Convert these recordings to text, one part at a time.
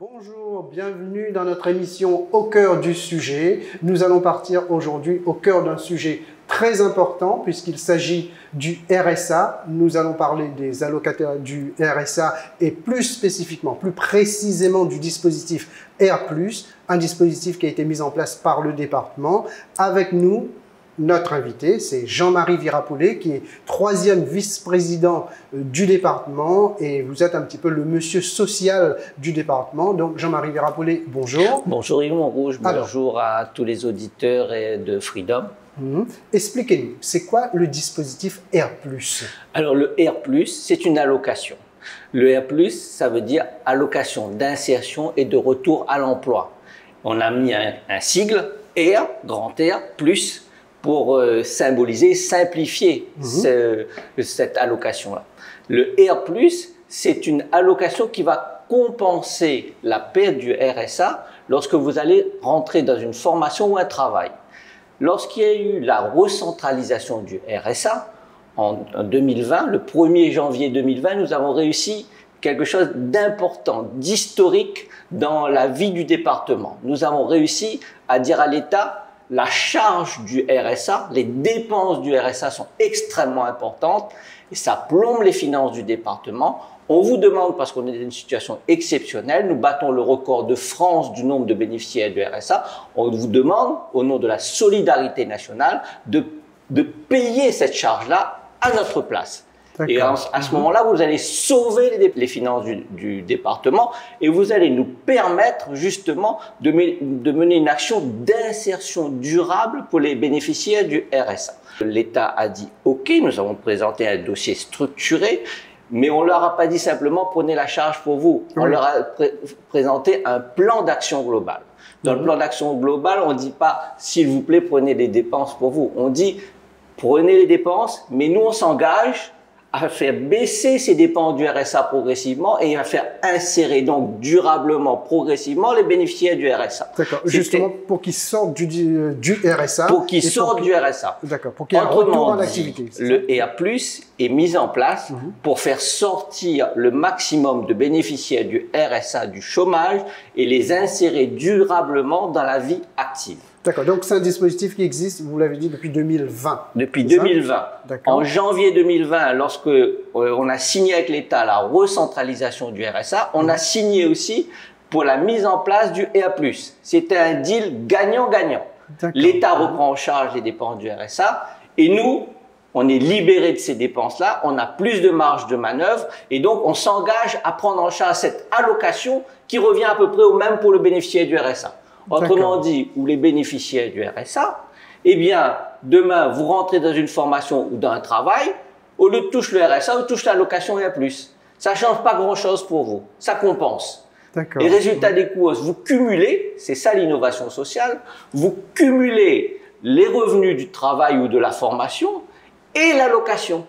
Bonjour, bienvenue dans notre émission Au cœur du sujet. Nous allons partir aujourd'hui au cœur d'un sujet très important puisqu'il s'agit du RSA. Nous allons parler des allocataires du RSA et plus spécifiquement, plus précisément du dispositif R+, un dispositif qui a été mis en place par le département. Avec nous, notre invité, c'est Jean-Marie Virapollet, qui est 3e vice-président du département et vous êtes un petit peu le monsieur social du département. Donc Jean-Marie Virapollet, bonjour. Bonjour Yves Montrouge, bonjour à tous les auditeurs de Freedom. Expliquez-nous, c'est quoi le dispositif R+. Alors le R+, c'est une allocation. Le R+, ça veut dire allocation d'insertion et de retour à l'emploi. On a mis un sigle, R, grand R, plus, pour symboliser, simplifier cette allocation-là. Le R+, c'est une allocation qui va compenser la perte du RSA lorsque vous allez rentrer dans une formation ou un travail. Lorsqu'il y a eu la recentralisation du RSA, en 2020, le 1er janvier 2020, nous avons réussi quelque chose d'important, d'historique dans la vie du département. Nous avons réussi à dire à l'État, la charge du RSA, les dépenses du RSA sont extrêmement importantes et ça plombe les finances du département. On vous demande, parce qu'on est dans une situation exceptionnelle, nous battons le record de France du nombre de bénéficiaires du RSA, on vous demande, au nom de la solidarité nationale, de payer cette charge-là à notre place. Et à ce moment-là, vous allez sauver les finances du département et vous allez nous permettre justement de mener une action d'insertion durable pour les bénéficiaires du RSA. L'État a dit « OK », nous avons présenté un dossier structuré, mais on ne leur a pas dit simplement « prenez la charge pour vous ». On leur a présenté un plan d'action global. Dans le plan d'action global, on ne dit pas « s'il vous plaît, prenez les dépenses pour vous ». On dit « prenez les dépenses, mais nous on s'engage à faire baisser ces dépenses du RSA progressivement et à faire insérer donc durablement, progressivement les bénéficiaires du RSA. D'accord, justement pour qu'ils sortent du RSA. Pour qu'ils sortent du RSA. D'accord, pour qu'il y ait un retour en activité. Le R+, est mis en place pour faire sortir le maximum de bénéficiaires du RSA, du chômage et les insérer durablement dans la vie active. D'accord, donc c'est un dispositif qui existe, vous l'avez dit, depuis 2020. Depuis 2020. En janvier 2020, lorsque on a signé avec l'État la recentralisation du RSA, on a signé aussi pour la mise en place du R+. C'était un deal gagnant-gagnant. L'État reprend en charge les dépenses du RSA et nous, on est libérés de ces dépenses-là, on a plus de marge de manœuvre et donc on s'engage à prendre en charge cette allocation qui revient à peu près au même pour le bénéficiaire du RSA. Autrement dit, où les bénéficiaires du RSA, eh bien, demain, vous rentrez dans une formation ou dans un travail, au lieu de toucher le RSA, vous touchez l'allocation R+. Ça ne change pas grand-chose pour vous, ça compense. Et résultat des courses, vous cumulez, c'est ça l'innovation sociale, vous cumulez les revenus du travail ou de la formation et l'allocation.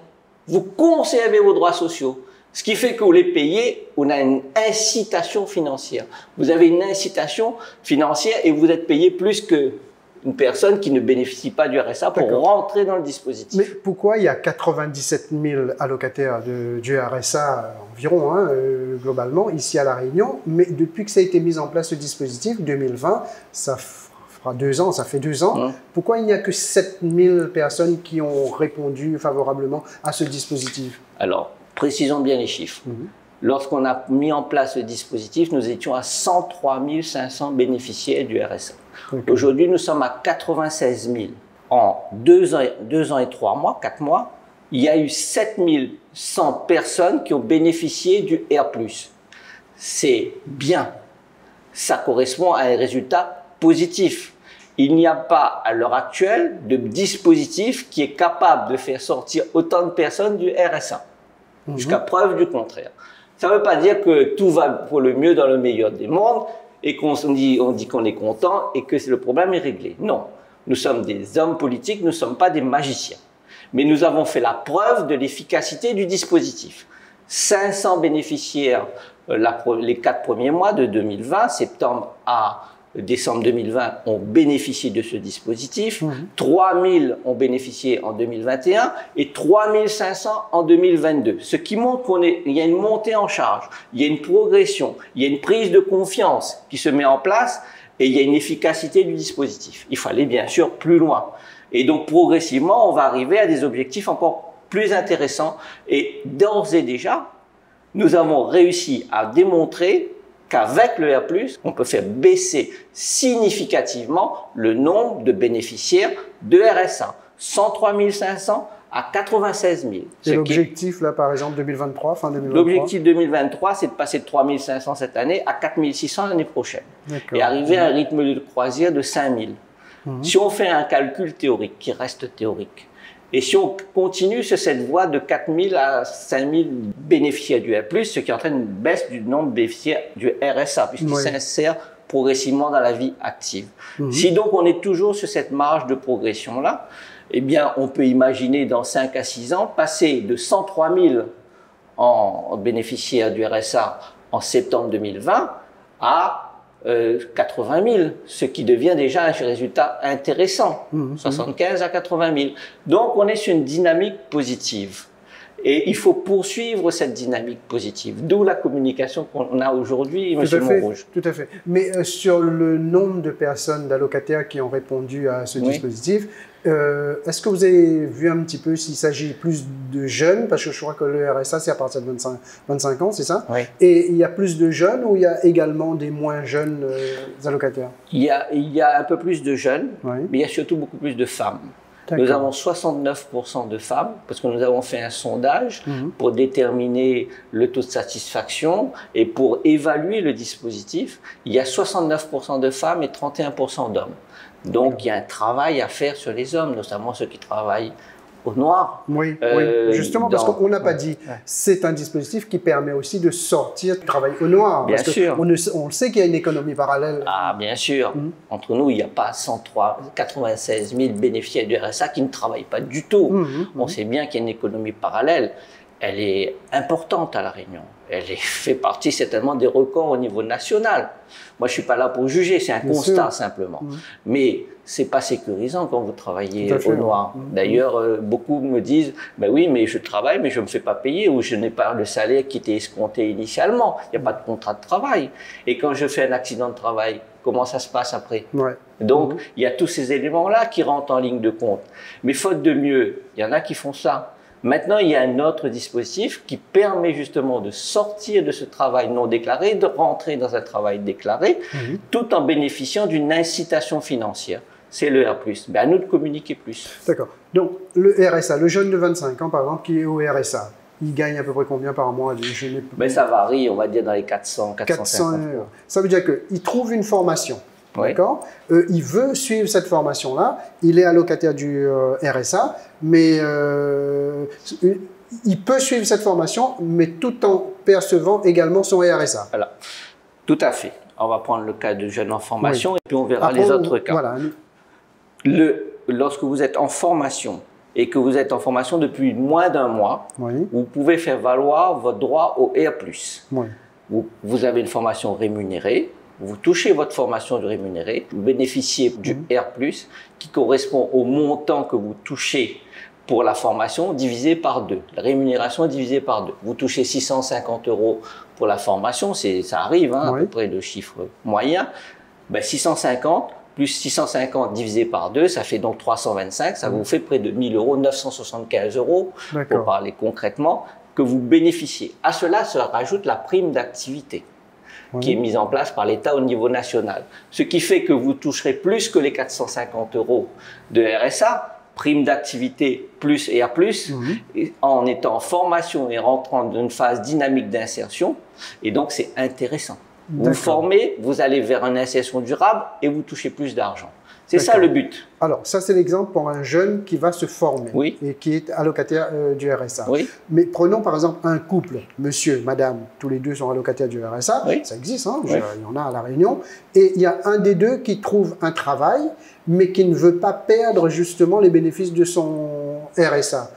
Vous conservez vos droits sociaux. Ce qui fait que vous les payez, on a une incitation financière. Vous avez une incitation financière et vous êtes payé plus qu'une personne qui ne bénéficie pas du RSA pour rentrer dans le dispositif. Mais pourquoi il y a 97 000 allocataires du RSA environ, globalement, ici à La Réunion, mais depuis que ça a été mis en place ce dispositif, 2020, ça fera 2 ans, ça fait 2 ans, pourquoi il n'y a que 7 000 personnes qui ont répondu favorablement à ce dispositif? Alors, précisons bien les chiffres. Lorsqu'on a mis en place le dispositif, nous étions à 103 500 bénéficiaires du RSA. Aujourd'hui, nous sommes à 96 000. En 2 ans et 3 mois, 4 mois, il y a eu 7 100 personnes qui ont bénéficié du R+. C'est bien. Ça correspond à un résultat positif. Il n'y a pas, à l'heure actuelle, de dispositif qui est capable de faire sortir autant de personnes du RSA. Jusqu'à preuve du contraire. Ça ne veut pas dire que tout va pour le mieux dans le meilleur des mondes et qu'on dit qu'on est content et que le problème est réglé. Non, nous sommes des hommes politiques, nous ne sommes pas des magiciens. Mais nous avons fait la preuve de l'efficacité du dispositif. 500 bénéficiaires les 4 premiers mois de 2020, septembre à décembre 2020 ont bénéficié de ce dispositif, 3 000 ont bénéficié en 2021 et 3 500 en 2022. Ce qui montre qu'il y a une montée en charge, il y a une progression, il y a une prise de confiance qui se met en place et il y a une efficacité du dispositif. Il fallait bien sûr plus loin. Et donc progressivement, on va arriver à des objectifs encore plus intéressants. Et d'ores et déjà, nous avons réussi à démontrer qu'avec le R+, on peut faire baisser significativement le nombre de bénéficiaires de RSA. 103 500 à 96 000. C'est l'objectif, là, par exemple, 2023, fin 2023? L'objectif 2023, c'est de passer de 3 500 cette année à 4 600 l'année prochaine. Et arriver à un rythme de croisière de 5 000. Si on fait un calcul théorique, qui reste théorique, et si on continue sur cette voie de 4 000 à 5 000 bénéficiaires du R+, ce qui entraîne une baisse du nombre de bénéficiaires du RSA, puisqu'il s'insère progressivement dans la vie active. Si donc on est toujours sur cette marge de progression-là, eh bien, on peut imaginer dans 5 à 6 ans passer de 103 000 en bénéficiaires du RSA en septembre 2020 à 80 000, ce qui devient déjà un résultat intéressant, 75 à 80 000. Donc, on est sur une dynamique positive. Et il faut poursuivre cette dynamique positive, d'où la communication qu'on a aujourd'hui, M. Montrouge. Tout à fait. Mais sur le nombre de personnes, d'allocataires qui ont répondu à ce dispositif, est-ce que vous avez vu un petit peu s'il s'agit plus de jeunes, parce que je crois que le RSA, c'est à partir de 25 ans, c'est ça? Oui. Et il y a plus de jeunes ou il y a également des moins jeunes allocataires? Il y a un peu plus de jeunes, mais il y a surtout beaucoup plus de femmes. Nous avons 69% de femmes, parce que nous avons fait un sondage pour déterminer le taux de satisfaction et pour évaluer le dispositif. Il y a 69% de femmes et 31% d'hommes. Donc, il y a un travail à faire sur les hommes, notamment ceux qui travaillent au noir. Oui, justement, parce qu'on n'a pas dit, c'est un dispositif qui permet aussi de sortir du travail au noir. Bien sûr. On sait qu'il y a une économie parallèle. Ah, bien sûr. Entre nous, il n'y a pas 96 000 bénéficiaires du RSA qui ne travaillent pas du tout. On sait bien qu'il y a une économie parallèle. Elle est importante à La Réunion. Elle fait partie certainement des records au niveau national. Moi, je ne suis pas là pour juger, c'est un constat simplement. Mais ce n'est pas sécurisant quand vous travaillez au noir. D'ailleurs, beaucoup me disent, ben oui, mais je travaille, mais je ne me fais pas payer ou je n'ai pas le salaire qui était escompté initialement. Il n'y a pas de contrat de travail. Et quand je fais un accident de travail, comment ça se passe après? Donc, il y a tous ces éléments-là qui rentrent en ligne de compte. Mais faute de mieux, il y en a qui font ça. Maintenant, il y a un autre dispositif qui permet justement de sortir de ce travail non déclaré, de rentrer dans un travail déclaré, tout en bénéficiant d'une incitation financière. C'est le R+. Ben, à nous de communiquer plus. D'accord. Donc, le RSA, le jeune de 25 ans, par exemple, qui est au RSA, il gagne à peu près combien par mois? Ben, ça varie, on va dire dans les 400 euros. Ça veut dire qu'il trouve une formation. D'accord. Il veut suivre cette formation-là. Il est allocataire du RSA, mais il peut suivre cette formation, mais tout en percevant également son RSA. Voilà. Tout à fait. On va prendre le cas de jeunes en formation et puis on verra les autres cas. Voilà. Lorsque vous êtes en formation et que vous êtes en formation depuis moins d'un mois, vous pouvez faire valoir votre droit au R+. Vous avez une formation rémunérée. Vous touchez votre formation rémunérée, vous bénéficiez du R+, qui correspond au montant que vous touchez pour la formation divisé par 2. La rémunération est divisée par 2. Vous touchez 650 € pour la formation, ça arrive à peu près de chiffres moyens. Ben 650 plus 650 divisé par 2, ça fait donc 325, ça vous fait près de 1 000 €, 975 € pour parler concrètement, que vous bénéficiez. À cela se rajoute la prime d'activité qui est mise en place par l'État au niveau national. Ce qui fait que vous toucherez plus que les 450 € de RSA, prime d'activité plus et R+, en étant en formation et rentrant dans une phase dynamique d'insertion. Et donc, c'est intéressant. Vous formez, vous allez vers une insertion durable et vous touchez plus d'argent. C'est ça le but. Alors, ça c'est l'exemple pour un jeune qui va se former et qui est allocataire du RSA. Mais prenons par exemple un couple, monsieur, madame, tous les deux sont allocataires du RSA, ça existe, hein, il y en a à La Réunion, et il y a un des deux qui trouve un travail, mais qui ne veut pas perdre justement les bénéfices de son RSA.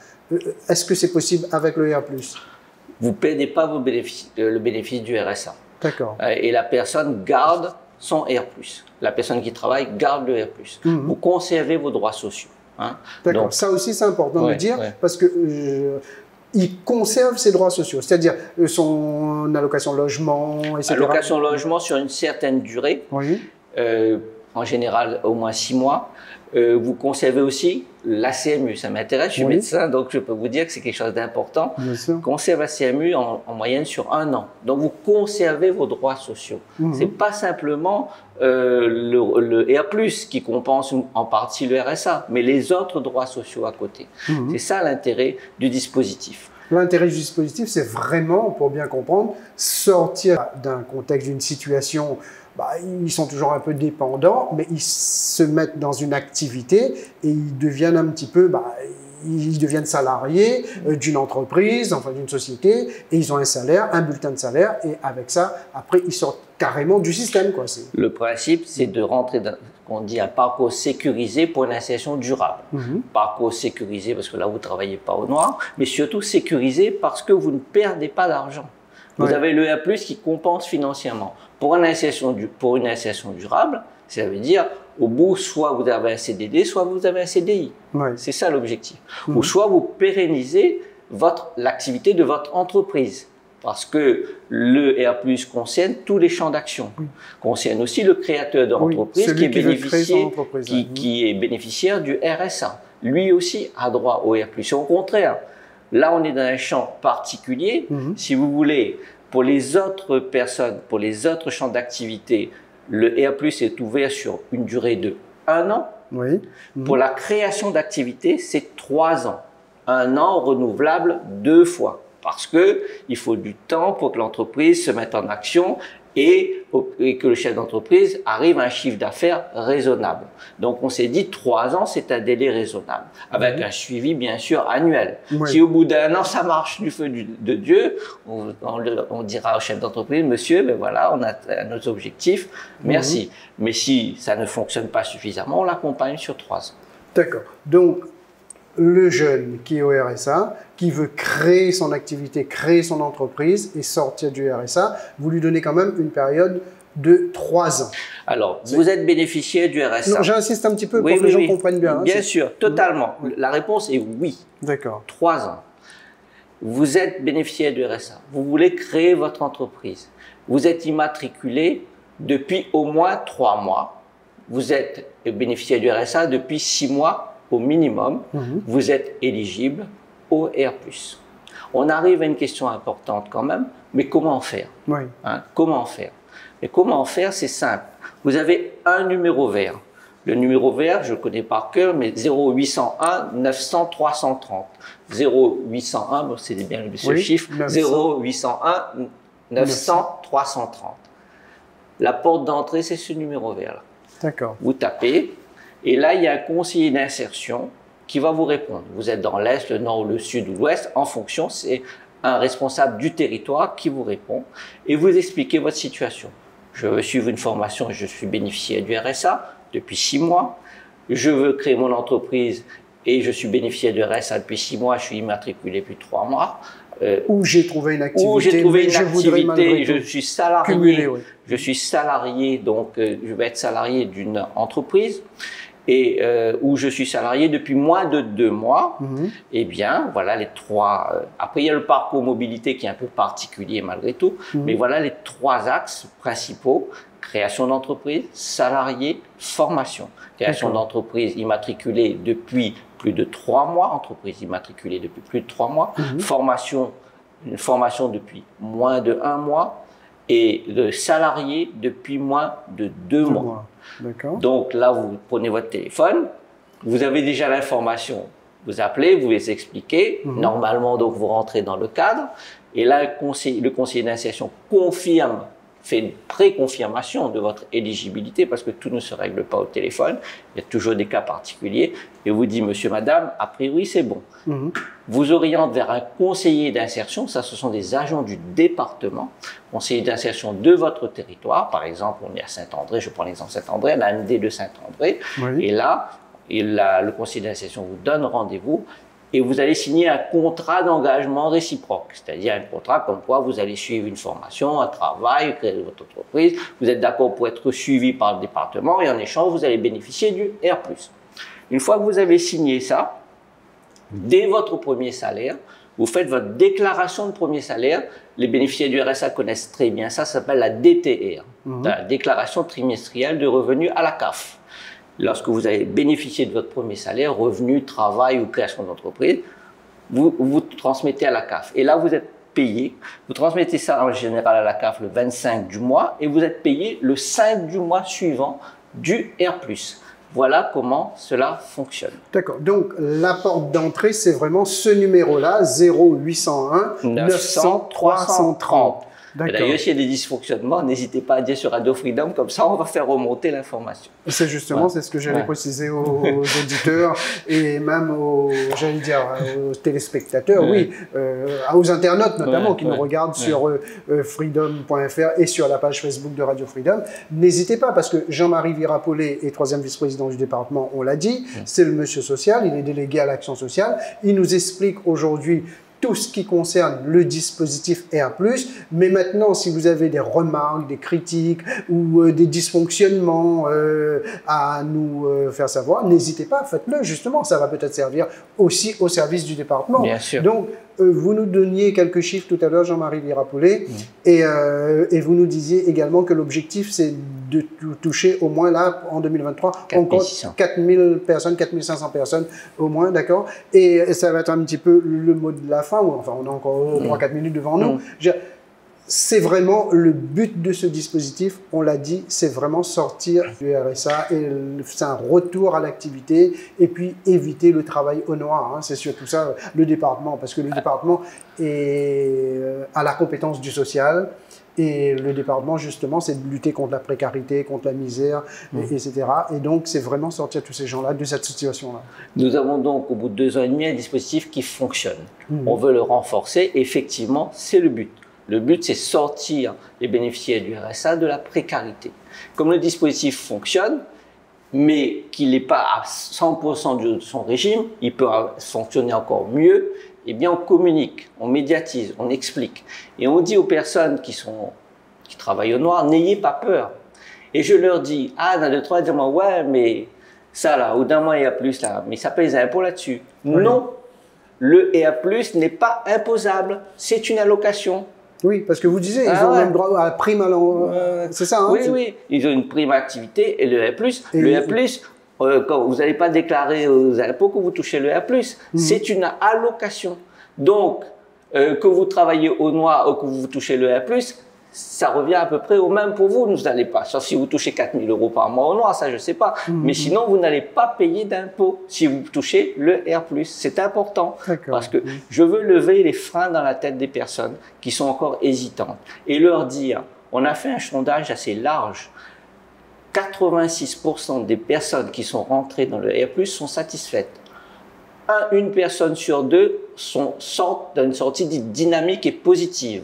Est-ce que c'est possible avec le R+? Vous ne perdez pas le bénéfice du RSA. D'accord. Et la personne garde son R+. La personne qui travaille garde le R+. Vous conservez vos droits sociaux. Hein. D'accord, ça aussi c'est important de dire, parce que il conserve ses droits sociaux, c'est-à-dire son allocation logement, etc. Allocation logement sur une certaine durée, en général au moins 6 mois. Vous conservez aussi la CMU, ça m'intéresse, je suis médecin, donc je peux vous dire que c'est quelque chose d'important. Conserve la CMU en moyenne sur 1 an. Donc vous conservez vos droits sociaux. C'est pas simplement le R+, qui compense en partie le RSA, mais les autres droits sociaux à côté. C'est ça l'intérêt du dispositif. L'intérêt du dispositif, c'est vraiment, pour bien comprendre, sortir d'un contexte, d'une situation. Ils sont toujours un peu dépendants, mais ils se mettent dans une activité et ils deviennent un petit peu, ils deviennent salariés d'une entreprise, enfin d'une société, et ils ont un salaire, un bulletin de salaire, et avec ça, après, ils sortent carrément du système, quoi. Le principe, c'est de rentrer dans, on dit, un parcours sécurisé pour une insertion durable. Parcours sécurisé parce que là, vous ne travaillez pas au noir, mais surtout sécurisé parce que vous ne perdez pas d'argent. Vous avez le R+, qui compense financièrement. Pour une insertion durable, ça veut dire, au bout, soit vous avez un CDD, soit vous avez un CDI. C'est ça l'objectif. Ou soit vous pérennisez l'activité de votre entreprise. Parce que le R+, concerne tous les champs d'action. Concerne aussi le créateur d'entreprise qui est bénéficiaire du RSA. Lui aussi a droit au R+. Au contraire, là, on est dans un champ particulier. Si vous voulez, pour les autres personnes, pour les autres champs d'activité, le R+ est ouvert sur une durée de 1 an. Pour la création d'activité, c'est 3 ans. 1 an renouvelable 2 fois. Parce qu'il faut du temps pour que l'entreprise se mette en action et que le chef d'entreprise arrive à un chiffre d'affaires raisonnable. Donc on s'est dit 3 ans, c'est un délai raisonnable, avec un suivi bien sûr annuel. Si au bout d'1 an ça marche du feu de Dieu, on dira au chef d'entreprise, monsieur, ben voilà, on a nos objectifs, merci. Mais si ça ne fonctionne pas suffisamment, on l'accompagne sur 3 ans. D'accord. Donc le jeune qui est au RSA, qui veut créer son activité, créer son entreprise et sortir du RSA, vous lui donnez quand même une période de 3 ans. Alors, vous êtes bénéficiaire du RSA. J'insiste un petit peu pour que les gens comprennent bien. Bien sûr, totalement. La réponse est oui. D'accord. 3 ans. Vous êtes bénéficiaire du RSA. Vous voulez créer votre entreprise. Vous êtes immatriculé depuis au moins 3 mois. Vous êtes bénéficiaire du RSA depuis 6 mois au minimum. Vous êtes éligible au R+. On arrive à une question importante quand même, mais comment faire? Comment faire? Et comment faire? C'est simple. Vous avez un numéro vert. Le numéro vert, je le connais par cœur, mais 0801 900 330. 0801, bon, c'est bien le seul chiffre. 0801 900 330. La porte d'entrée, c'est ce numéro vert-là. D'accord. Vous tapez, et là, il y a un conseiller d'insertion qui va vous répondre. Vous êtes dans l'Est, le Nord, le Sud ou l'Ouest. En fonction, c'est un responsable du territoire qui vous répond et vous expliquez votre situation. Je veux suivre une formation et je suis bénéficiaire du RSA depuis 6 mois. Je veux créer mon entreprise et je suis bénéficiaire du RSA depuis 6 mois. Je suis immatriculé depuis 3 mois. Où j'ai trouvé une activité. Où j'ai trouvé une activité, je suis salarié. Cumuler, je suis salarié, donc je vais être salarié d'une entreprise. Et où je suis salarié depuis moins de 2 mois, eh bien, voilà les 3... après, il y a le parcours mobilité qui est un peu particulier malgré tout, mais voilà les 3 axes principaux. Création d'entreprise, salarié, formation. Création d'entreprise immatriculée depuis plus de 3 mois, entreprise immatriculée depuis plus de 3 mois, formation, une formation depuis moins de 1 mois, et le salarié depuis moins de 2 mois. Donc là, vous prenez votre téléphone, vous avez déjà l'information, vous appelez, vous les expliquez, normalement donc vous rentrez dans le cadre, et là le conseiller d'insertion confirme, fait une pré-confirmation de votre éligibilité parce que tout ne se règle pas au téléphone, il y a toujours des cas particuliers, et vous dit monsieur, madame, a priori c'est bon. Vous oriente vers un conseiller d'insertion, ça ce sont des agents du département, conseiller d'insertion de votre territoire, par exemple on est à Saint-André, je prends l'exemple Saint-André, l'AMD de Saint-André, et là le conseiller d'insertion vous donne rendez-vous et vous allez signer un contrat d'engagement réciproque, c'est-à-dire un contrat comme quoi vous allez suivre une formation, un travail, créer votre entreprise, vous êtes d'accord pour être suivi par le département et en échange, vous allez bénéficier du R+. Une fois que vous avez signé ça, dès votre premier salaire, vous faites votre déclaration de premier salaire. Les bénéficiaires du RSA connaissent très bien ça, ça s'appelle la DTR, la déclaration trimestrielle de revenus à la CAF. Lorsque vous avez bénéficié de votre premier salaire, revenu, travail ou création d'entreprise, vous transmettez à la CAF. Et là, vous êtes payé. Vous transmettez ça en général à la CAF le 25 du mois et vous êtes payé le 5 du mois suivant du R+. Voilà comment cela fonctionne. D'accord. Donc, la porte d'entrée, c'est vraiment ce numéro-là, 0801 900 330. D'ailleurs, s'il y a des dysfonctionnements, n'hésitez pas à dire sur Radio Freedom, comme ça on va faire remonter l'information. C'est justement, c'est ce que j'allais préciser aux auditeurs et même aux téléspectateurs, aux internautes notamment qui nous regardent sur freedom.fr et sur la page Facebook de Radio Freedom. N'hésitez pas, parce que Jean-Marie Virapollet est 3e vice-président du département, on l'a dit, c'est le monsieur social, il est délégué à l'action sociale. Il nous explique aujourd'hui tout ce qui concerne le dispositif R+, mais maintenant, si vous avez des remarques, des critiques ou des dysfonctionnements à nous faire savoir, n'hésitez pas, faites-le, justement, ça va peut-être servir aussi au service du département. Bien sûr. Donc, vous nous donniez quelques chiffres tout à l'heure, Jean-Marie Virapollet, et vous nous disiez également que l'objectif, c'est de toucher au moins là, en 2023, encore 4000 personnes, 4500 personnes au moins, d'accord? Et ça va être un petit peu le mot de la fin, enfin, on a encore 3-4 minutes devant nous. C'est vraiment le but de ce dispositif, on l'a dit, c'est vraiment sortir du RSA et c'est un retour à l'activité et puis éviter le travail au noir. Hein. C'est surtout ça, le département, parce que le département est à la compétence du social et le département, justement, c'est de lutter contre la précarité, contre la misère, etc. Et donc, c'est vraiment sortir tous ces gens-là de cette situation-là. Nous avons donc, au bout de 2 ans et demi, un dispositif qui fonctionne. On veut le renforcer, effectivement, c'est le but. Le but, c'est sortir les bénéficiaires du RSA de la précarité. Comme le dispositif fonctionne, mais qu'il n'est pas à 100% de son régime, il peut fonctionner encore mieux, eh bien on communique, on médiatise, on explique. Et on dit aux personnes qui travaillent au noir, n'ayez pas peur. Et je leur dis, dans 2-3, ils disent, ouais, mais ça là, ou d'un mois il y a plus là, mais ça paye les impôts là-dessus. Non, le R+, n'est pas imposable, c'est une allocation. Oui, parce que vous disiez, ils ont même droit à la prime à c'est ça, hein? Oui, ils ont une prime à activité et le R+, quand vous n'allez pas déclarer aux impôts que vous touchez le R+, c'est une allocation. Donc, que vous travaillez au noir ou que vous touchez le R+, ça revient à peu près au même pour vous. Vous n'allez pas, sauf si vous touchez 4 000 € par mois au noir, ça je ne sais pas. Mais sinon, vous n'allez pas payer d'impôts si vous touchez le R+. C'est important parce que je veux lever les freins dans la tête des personnes qui sont encore hésitantes et leur dire, on a fait un sondage assez large, 86% des personnes qui sont rentrées dans le R+, sont satisfaites. Une personne sur 2 sortent d'une sortie dynamique et positive.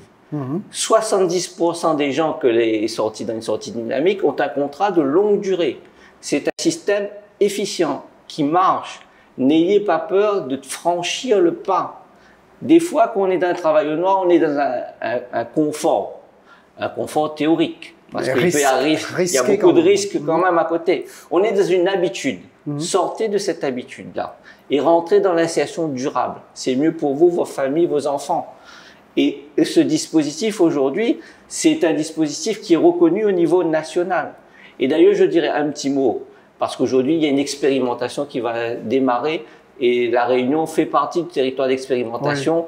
70% des gens que les sortis dans une sortie dynamique ont un contrat de longue durée. C'est un système efficient qui marche. N'ayez pas peur de franchir le pas. Des fois, quand on est dans un travail au noir, on est dans un confort théorique. Parce qu'il peut arriver, il y a beaucoup de risques quand même à côté. On est dans une habitude. Sortez de cette habitude-là et rentrez dans l'insertion durable. C'est mieux pour vous, vos familles, vos enfants. Et ce dispositif aujourd'hui, c'est un dispositif qui est reconnu au niveau national. Et d'ailleurs, je dirais un petit mot, parce qu'aujourd'hui, il y a une expérimentation qui va démarrer et la Réunion fait partie du territoire d'expérimentation.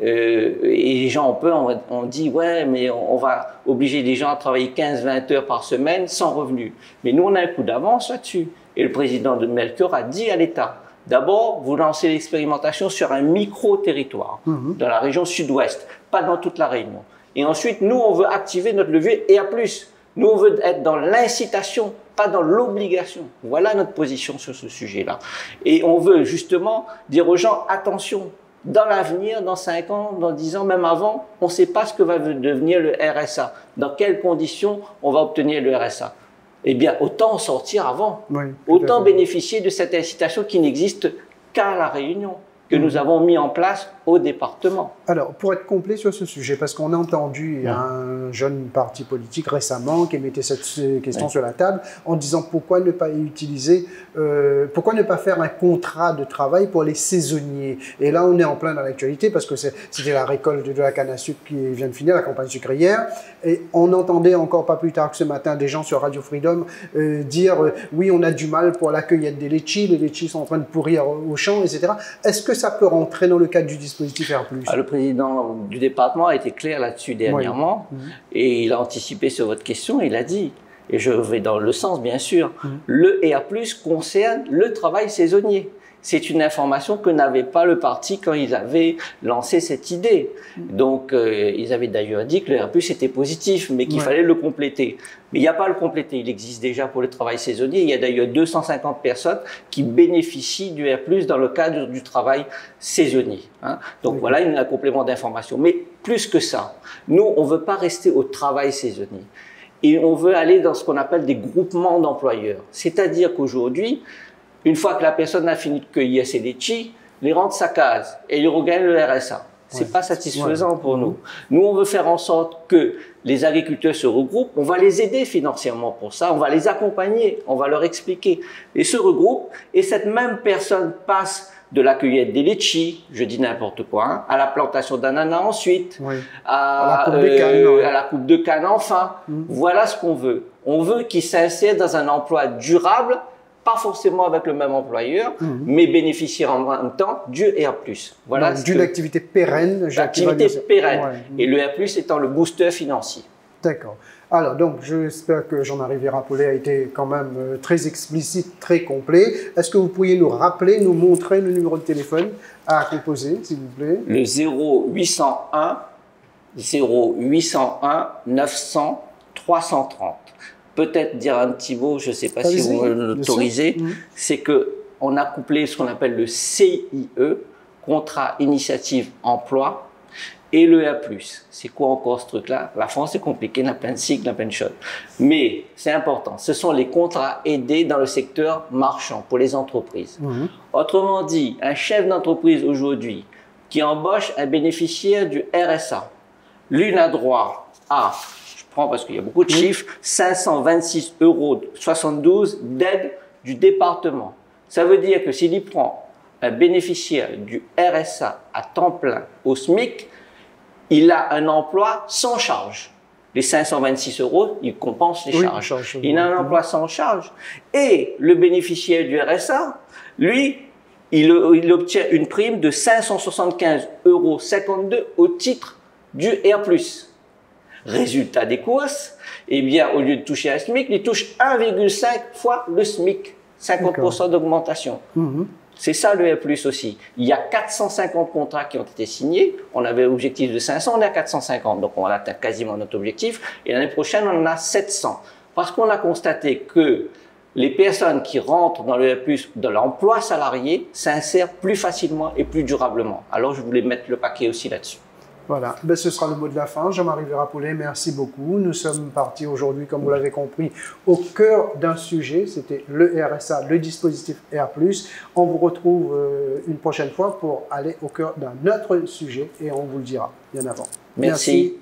Et les gens ont peur, on dit, ouais, mais on va obliger les gens à travailler 15-20 heures par semaine sans revenu. Mais nous, on a un coup d'avance là-dessus. Et le président de Melchior a dit à l'État, d'abord, vous lancez l'expérimentation sur un micro-territoire, dans la région sud-ouest, pas dans toute la Réunion. Et ensuite, nous, on veut activer notre levier et à plus. Nous, on veut être dans l'incitation, pas dans l'obligation. Voilà notre position sur ce sujet-là. Et on veut justement dire aux gens, attention, dans l'avenir, dans 5 ans, dans 10 ans, même avant, on ne sait pas ce que va devenir le RSA. Dans quelles conditions on va obtenir le RSA. Eh bien, autant en sortir avant. Autant bénéficier de cette incitation qui n'existe qu'à La Réunion. que nous avons mis en place au département. Alors, pour être complet sur ce sujet, parce qu'on a entendu un jeune parti politique récemment qui mettait cette question sur la table en disant pourquoi ne pas utiliser, pourquoi ne pas faire un contrat de travail pour les saisonniers. Et là, on est en plein dans l'actualité parce que c'était la récolte de la canne à sucre qui vient de finir, la campagne sucrière. Et on entendait encore pas plus tard que ce matin des gens sur Radio Freedom dire oui, on a du mal pour la cueillette des litchis, les litchis sont en train de pourrir au champ, etc. Est-ce que ça peut rentrer dans le cadre du dispositif R+? Le président du département a été clair là-dessus dernièrement et il a anticipé sur votre question, il a dit, et je vais dans le sens bien sûr, le R+ concerne le travail saisonnier. C'est une information que n'avait pas le parti quand ils avaient lancé cette idée. Donc, ils avaient d'ailleurs dit que le R+ était positif, mais qu'il fallait le compléter. Mais il n'y a pas à le compléter, il existe déjà pour le travail saisonnier. Il y a d'ailleurs 250 personnes qui bénéficient du R+ dans le cadre du travail saisonnier. Donc voilà un complément d'information. Mais plus que ça, nous, on ne veut pas rester au travail saisonnier. Et on veut aller dans ce qu'on appelle des groupements d'employeurs. C'est-à-dire qu'aujourd'hui, une fois que la personne a fini de cueillir ses litchis, les rentre sa case et il regagne le RSA. C'est pas satisfaisant pour nous. Nous, on veut faire en sorte que les agriculteurs se regroupent. On va les aider financièrement pour ça. On va les accompagner. On va leur expliquer. Ils se regroupent et cette même personne passe de la cueillette des litchis, je dis n'importe quoi, à la plantation d'ananas ensuite, à la coupe de canne enfin. Voilà ce qu'on veut. On veut qu'ils s'insèrent dans un emploi durable, pas forcément avec le même employeur, mais bénéficier en même temps du R+. Voilà. D'une activité pérenne. D'activité pérenne. Et le R+, étant le booster financier. D'accord. Alors, donc, j'espère que Jean-Marie Vérapollet a été quand même très explicite, très complet. Est-ce que vous pourriez nous rappeler, nous montrer le numéro de téléphone à composer, s'il vous plaît? Le 0801 900 330. Peut-être dire un petit mot, je ne sais pas si vous l'autorisez, c'est qu'on a couplé ce qu'on appelle le CIE, Contrat Initiative Emploi, et le R+. C'est quoi encore ce truc-là? La France est compliquée, il y a plein de cycles, il y a plein de choses. Mais c'est important, ce sont les contrats aidés dans le secteur marchand pour les entreprises. Autrement dit, un chef d'entreprise aujourd'hui qui embauche un bénéficiaire du RSA, lui a droit à, parce qu'il y a beaucoup de chiffres, 526,72 € d'aide du département. Ça veut dire que s'il y prend un bénéficiaire du RSA à temps plein au SMIC, il a un emploi sans charge. Les 526 €, il compense les charges. Il a un emploi sans charge. Et le bénéficiaire du RSA, lui, il obtient une prime de 575,52 € au titre du R+. Résultat des courses, eh bien, au lieu de toucher un SMIC, il touche 1,5 fois le SMIC, 50% d'augmentation. C'est ça le R+ aussi. Il y a 450 contrats qui ont été signés. On avait l'objectif de 500, on est à 450. Donc, on atteint quasiment notre objectif. Et l'année prochaine, on en a 700. Parce qu'on a constaté que les personnes qui rentrent dans le R+, de l'emploi salarié, s'insèrent plus facilement et plus durablement. Alors, je voulais mettre le paquet aussi là-dessus. Voilà, ben, ce sera le mot de la fin. Jean-Marie Vérapollet, merci beaucoup. Nous sommes partis aujourd'hui, comme vous l'avez compris, au cœur d'un sujet. C'était le RSA, le dispositif R+. On vous retrouve une prochaine fois pour aller au cœur d'un autre sujet et on vous le dira bien avant. Merci.